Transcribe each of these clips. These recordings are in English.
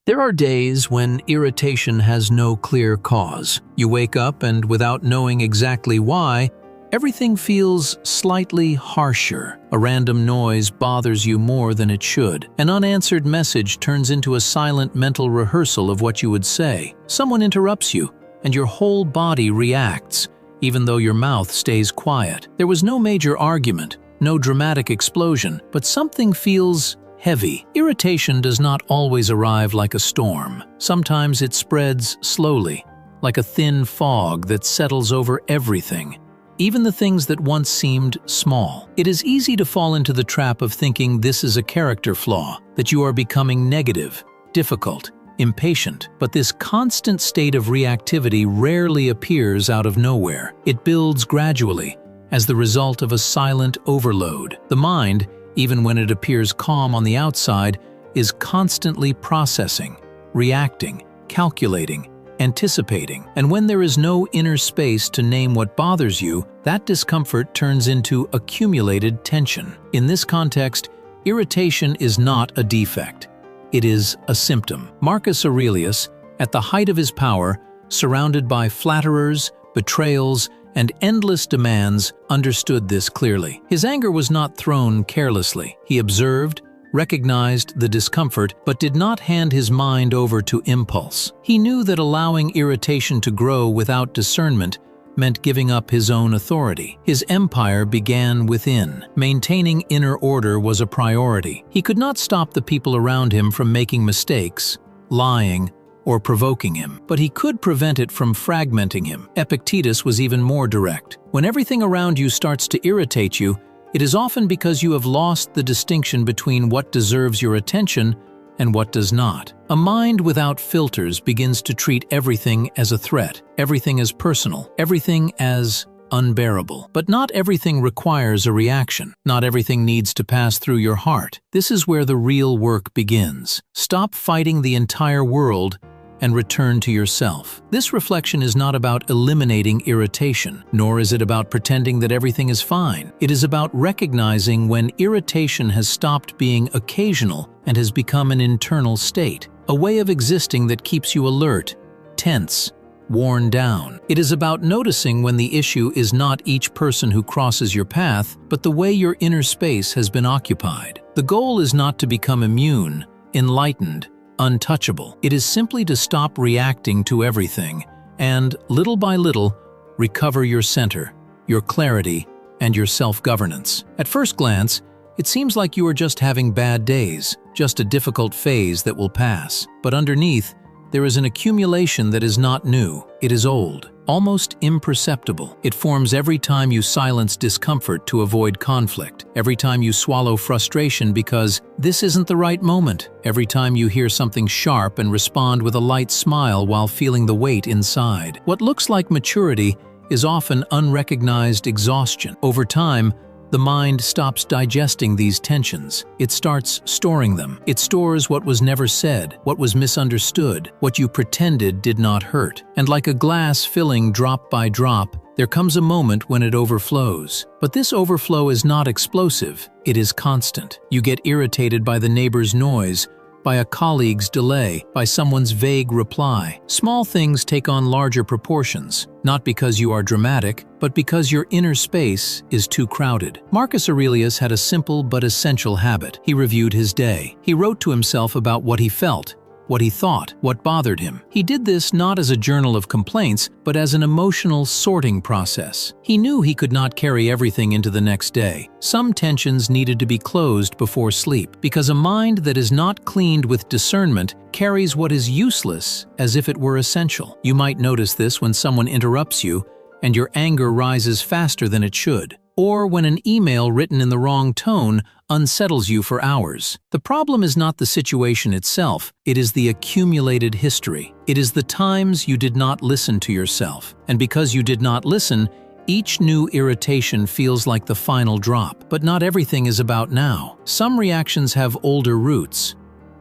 There are days when irritation has no clear cause. You wake up and, without knowing exactly why, everything feels slightly harsher. A random noise bothers you more than it should. An unanswered message turns into a silent mental rehearsal of what you would say. Someone interrupts you, and your whole body reacts, even though your mouth stays quiet. There was no major argument, no dramatic explosion, but something feels heavy. Irritation does not always arrive like a storm. Sometimes it spreads slowly, like a thin fog that settles over everything, even the things that once seemed small. It is easy to fall into the trap of thinking this is a character flaw, that you are becoming negative, difficult, impatient. But this constant state of reactivity rarely appears out of nowhere. It builds gradually, as the result of a silent overload. The mind, even when it appears calm on the outside, is constantly processing, reacting, calculating, anticipating. And when there is no inner space to name what bothers you, that discomfort turns into accumulated tension. In this context, irritation is not a defect. It is a symptom. Marcus Aurelius, at the height of his power, surrounded by flatterers, betrayals, and endless demands, understood this clearly. His anger was not thrown carelessly. He observed, recognized the discomfort, but did not hand his mind over to impulse. He knew that allowing irritation to grow without discernment meant giving up his own authority. His empire began within. Maintaining inner order was a priority. He could not stop the people around him from making mistakes, lying, or provoking him, but he could prevent it from fragmenting him. Epictetus was even more direct. When everything around you starts to irritate you, it is often because you have lost the distinction between what deserves your attention and what does not. A mind without filters begins to treat everything as a threat, everything as personal, everything as unbearable. But not everything requires a reaction. Not everything needs to pass through your heart. This is where the real work begins. Stop fighting the entire world and return to yourself. This reflection is not about eliminating irritation, nor is it about pretending that everything is fine. It is about recognizing when irritation has stopped being occasional and has become an internal state, a way of existing that keeps you alert, tense, worn down. It is about noticing when the issue is not each person who crosses your path, but the way your inner space has been occupied. The goal is not to become immune, enlightened, untouchable. It is simply to stop reacting to everything and, little by little, recover your center, your clarity, and your self-governance. At first glance, it seems like you are just having bad days, just a difficult phase that will pass. But underneath, there is an accumulation that is not new. It is old, almost imperceptible. It forms every time you silence discomfort to avoid conflict, every time you swallow frustration because this isn't the right moment, every time you hear something sharp and respond with a light smile while feeling the weight inside. What looks like maturity is often unrecognized exhaustion. Over time, the mind stops digesting these tensions. It starts storing them. It stores what was never said, what was misunderstood, what you pretended did not hurt. And like a glass filling drop by drop, there comes a moment when it overflows. But this overflow is not explosive. It is constant. You get irritated by the neighbor's noise, by a colleague's delay, by someone's vague reply. Small things take on larger proportions, not because you are dramatic, but because your inner space is too crowded. Marcus Aurelius had a simple but essential habit. He reviewed his day. He wrote to himself about what he felt, what he thought, what bothered him. He did this not as a journal of complaints, but as an emotional sorting process. He knew he could not carry everything into the next day. Some tensions needed to be closed before sleep, because a mind that is not cleaned with discernment carries what is useless as if it were essential. You might notice this when someone interrupts you and your anger rises faster than it should, or when an email written in the wrong tone unsettles you for hours. The problem is not the situation itself, it is the accumulated history. It is the times you did not listen to yourself. And because you did not listen, each new irritation feels like the final drop. But not everything is about now. Some reactions have older roots.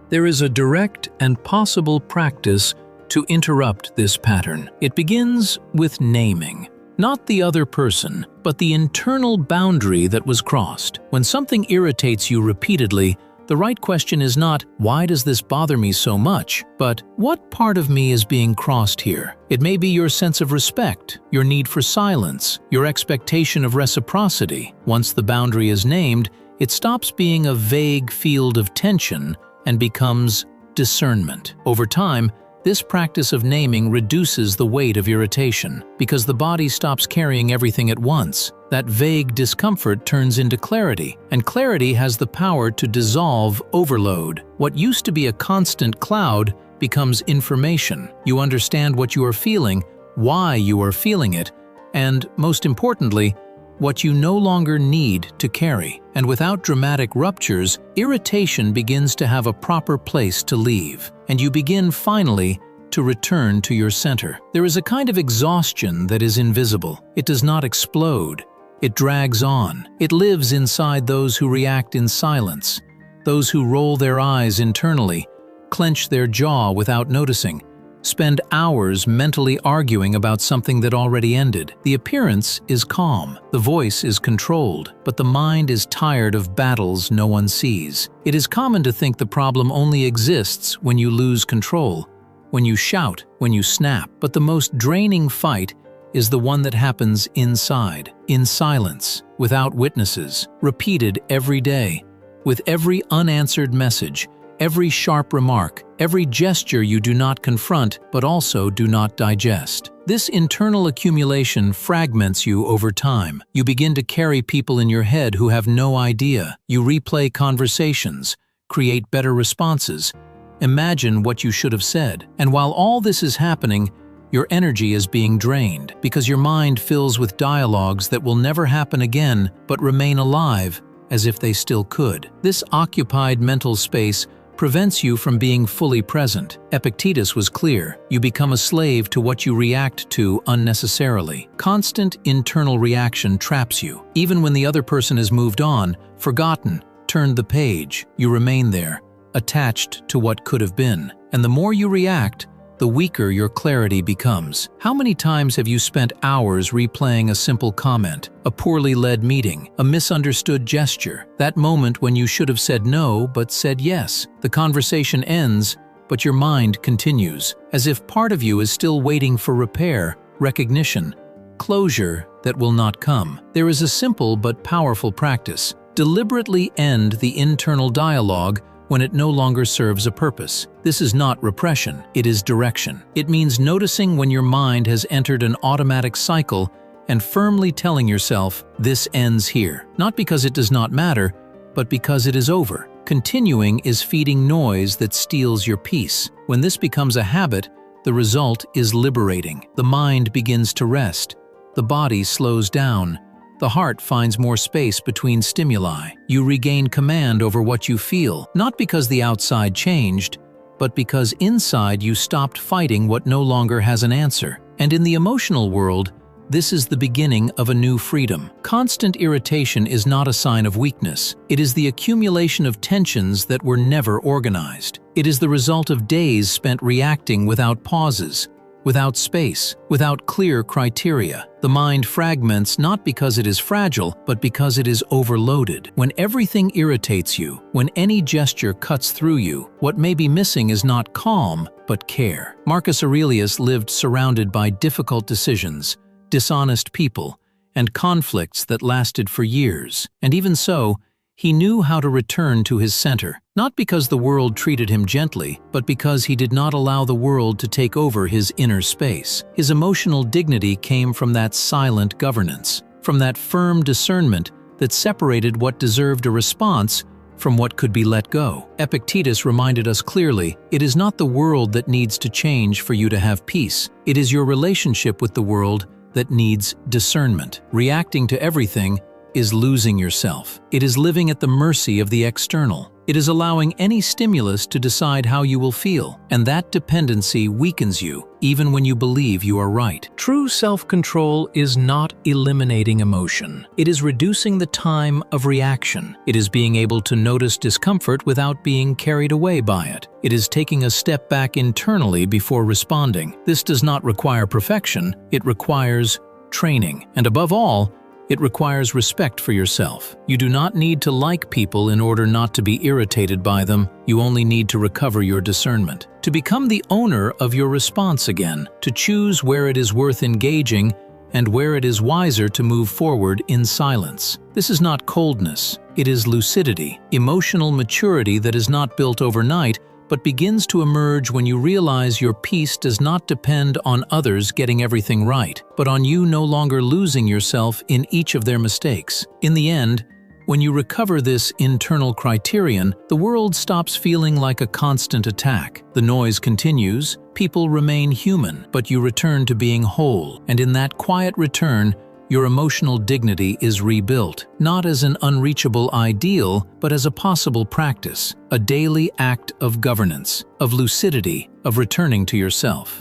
There is a direct and possible practice to interrupt this pattern. It begins with naming. Not the other person, but the internal boundary that was crossed. When something irritates you repeatedly, The right question is not, why does this bother me so much, but what part of me is being crossed here? It may be your sense of respect, your need for silence, your expectation of reciprocity. Once the boundary is named, it stops being a vague field of tension and becomes discernment. Over time, this practice of naming reduces the weight of irritation because the body stops carrying everything at once. That vague discomfort turns into clarity, and clarity has the power to dissolve overload. What used to be a constant cloud becomes information. You understand what you are feeling, why you are feeling it, and, most importantly, what you no longer need to carry. And without dramatic ruptures, irritation begins to have a proper place to leave, and you begin finally to return to your center. There is a kind of exhaustion that is invisible. It does not explode. It drags on. It lives inside those who react in silence, those who roll their eyes internally, clench their jaw without noticing, spend hours mentally arguing about something that already ended. The appearance is calm, the voice is controlled, but the mind is tired of battles no one sees. It is common to think the problem only exists when you lose control, when you shout, when you snap. But the most draining fight is the one that happens inside, in silence, without witnesses, repeated every day, with every unanswered message, every sharp remark, every gesture you do not confront but also do not digest. This internal accumulation fragments you over time. You begin to carry people in your head who have no idea. You replay conversations, create better responses, imagine what you should have said. And while all this is happening, your energy is being drained because your mind fills with dialogues that will never happen again but remain alive as if they still could. This occupied mental space prevents you from being fully present. Epictetus was clear: you become a slave to what you react to unnecessarily. Constant internal reaction traps you. Even when the other person has moved on, forgotten, turned the page, you remain there, attached to what could have been. And the more you react, the weaker your clarity becomes. How many times have you spent hours replaying a simple comment, a poorly led meeting, a misunderstood gesture, that moment when you should have said no but said yes? The conversation ends, but your mind continues, as if part of you is still waiting for repair, recognition, closure that will not come. There is a simple but powerful practice. Deliberately end the internal dialogue when it no longer serves a purpose. This is not repression, it is direction. It means noticing when your mind has entered an automatic cycle and firmly telling yourself, this ends here. Not because it does not matter, but because it is over. Continuing is feeding noise that steals your peace. When this becomes a habit, the result is liberating. The mind begins to rest. The body slows down. The heart finds more space between stimuli. You regain command over what you feel, not because the outside changed, but because inside you stopped fighting what no longer has an answer. And in the emotional world, this is the beginning of a new freedom. Constant irritation is not a sign of weakness. It is the accumulation of tensions that were never organized. It is the result of days spent reacting without pauses, without space, without clear criteria. The mind fragments not because it is fragile, but because it is overloaded. When everything irritates you, when any gesture cuts through you, what may be missing is not calm, but care. Marcus Aurelius lived surrounded by difficult decisions, dishonest people, and conflicts that lasted for years. And even so, he knew how to return to his center, not because the world treated him gently, but because he did not allow the world to take over his inner space. His emotional dignity came from that silent governance, from that firm discernment that separated what deserved a response from what could be let go. Epictetus reminded us clearly, it is not the world that needs to change for you to have peace. It is your relationship with the world that needs discernment. Reacting to everything is losing yourself. It is living at the mercy of the external. It is allowing any stimulus to decide how you will feel, and that dependency weakens you, even when you believe you are right. True self-control is not eliminating emotion. It is reducing the time of reaction. It is being able to notice discomfort without being carried away by it. It is taking a step back internally before responding. This does not require perfection, it requires training. And above all, It requires respect for yourself. You do not need to like people in order not to be irritated by them. You only need to recover your discernment. To become the owner of your response again, to choose where it is worth engaging and where it is wiser to move forward in silence. This is not coldness, it is lucidity, emotional maturity that is not built overnight, but begins to emerge when you realize your peace does not depend on others getting everything right, but on you no longer losing yourself in each of their mistakes. In the end, when you recover this internal criterion, the world stops feeling like a constant attack. The noise continues, people remain human, but you return to being whole, and in that quiet return, your emotional dignity is rebuilt, not as an unreachable ideal, but as a possible practice, a daily act of governance, of lucidity, of returning to yourself.